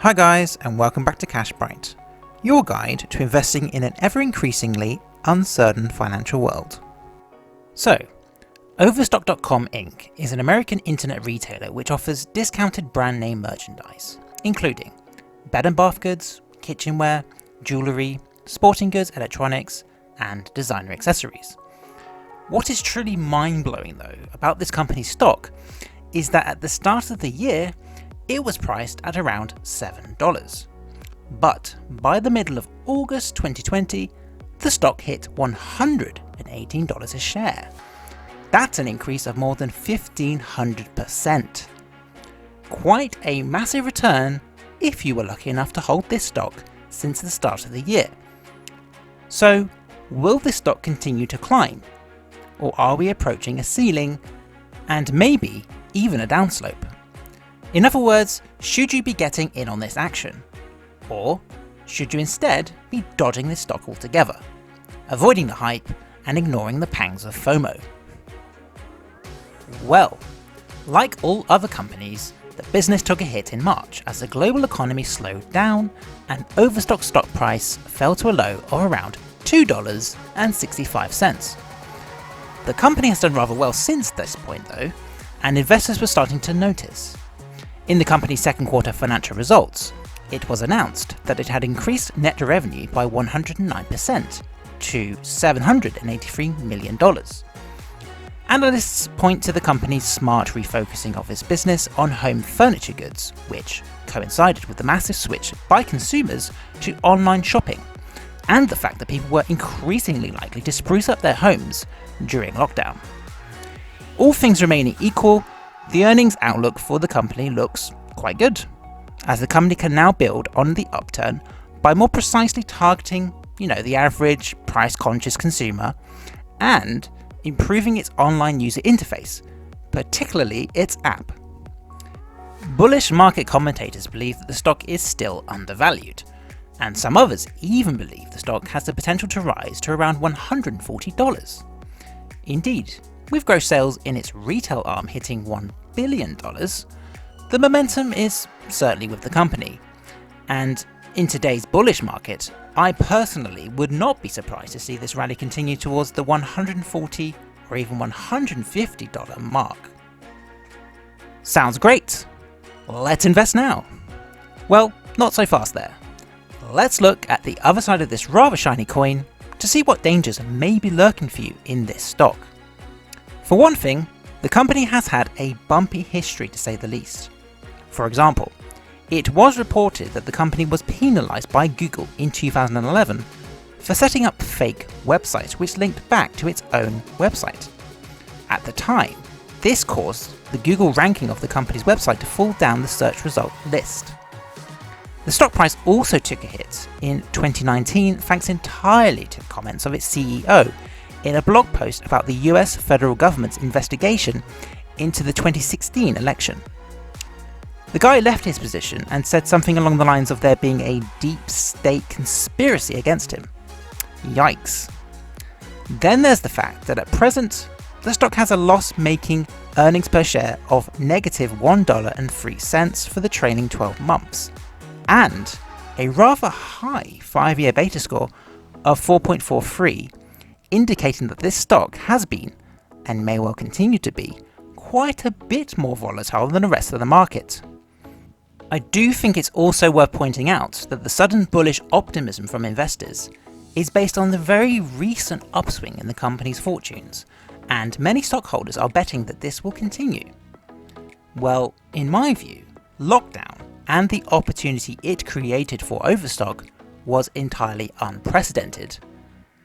Hi guys, and welcome back to Cash Bright, your guide to investing in an ever-increasingly uncertain financial world. So, Overstock.com Inc. is an American internet retailer which offers discounted brand name merchandise, including bed and bath goods, kitchenware, jewellery, sporting goods, electronics, and designer accessories. What is truly mind-blowing though about this company's stock is that at the start of the year, it was priced at around $7. But by the middle of August 2020, the stock hit $118 a share. That's an increase of more than 1,500%. Quite a massive return if you were lucky enough to hold this stock since the start of the year. So, will this stock continue to climb? Or are we approaching a ceiling and maybe even a downslope? In other words, should you be getting in on this action? Or should you instead be dodging this stock altogether, avoiding the hype and ignoring the pangs of FOMO? Well, like all other companies, the business took a hit in March as the global economy slowed down and Overstock stock price fell to a low of around $2.65. The company has done rather well since this point though, and investors were starting to notice. In the company's second quarter financial results, it was announced that it had increased net revenue by 109% to $783 million. Analysts point to the company's smart refocusing of its business on home furniture goods, which coincided with the massive switch by consumers to online shopping, and the fact that people were increasingly likely to spruce up their homes during lockdown. All things remaining equal, the earnings outlook for the company looks quite good, as the company can now build on the upturn by more precisely targeting, the average price-conscious consumer and improving its online user interface, particularly its app. Bullish market commentators believe that the stock is still undervalued, and some others even believe the stock has the potential to rise to around $140. Indeed, with gross sales in its retail arm hitting $1 billion, the momentum is certainly with the company. And in today's bullish market, I personally would not be surprised to see this rally continue towards the $140 or even $150 mark. Sounds great! Let's invest now! Well, not so fast there. Let's look at the other side of this rather shiny coin to see what dangers may be lurking for you in this stock. For one thing, the company has had a bumpy history to say the least. For example, it was reported that the company was penalised by Google in 2011 for setting up fake websites which linked back to its own website. At the time, this caused the Google ranking of the company's website to fall down the search result list. The stock price also took a hit in 2019 thanks entirely to the comments of its CEO in a blog post about the US federal government's investigation into the 2016 election. The guy left his position and said something along the lines of there being a deep state conspiracy against him. Yikes. Then there's the fact that at present, the stock has a loss-making earnings per share of negative $1.03 for the trailing 12 months, and a rather high 5-year beta score of 4.43, indicating that this stock has been, and may well continue to be, quite a bit more volatile than the rest of the market. I do think it's also worth pointing out that the sudden bullish optimism from investors is based on the very recent upswing in the company's fortunes, and many stockholders are betting that this will continue. Well, in my view, lockdown and the opportunity it created for Overstock was entirely unprecedented.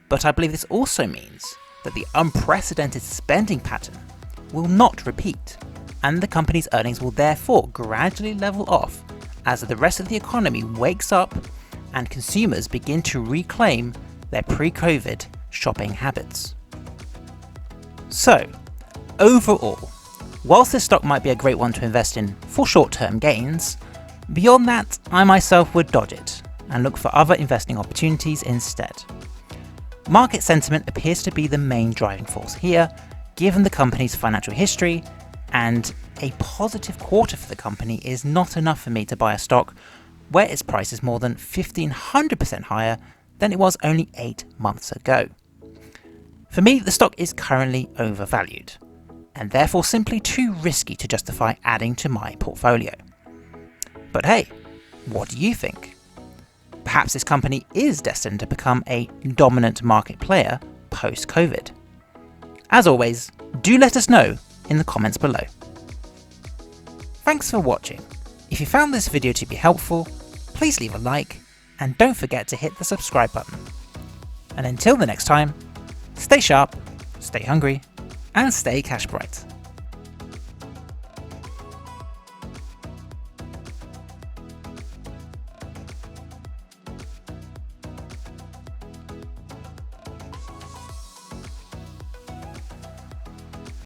But I believe this also means that the unprecedented spending pattern will not repeat, and the company's earnings will therefore gradually level off as the rest of the economy wakes up and consumers begin to reclaim their pre-COVID shopping habits. So, overall, whilst this stock might be a great one to invest in for short-term gains, beyond that, I myself would dodge it and look for other investing opportunities instead. Market sentiment appears to be the main driving force here, given the company's financial history, and a positive quarter for the company is not enough for me to buy a stock where its price is more than 1,500% higher than it was only 8 months ago. For me, the stock is currently overvalued, and therefore simply too risky to justify adding to my portfolio. But hey, what do you think? Perhaps this company is destined to become a dominant market player post-COVID. As always, do let us know in the comments below. Thanks for watching. If you found this video to be helpful, please leave a like and don't forget to hit the subscribe button. And until the next time, stay sharp, stay hungry, and stay cash bright.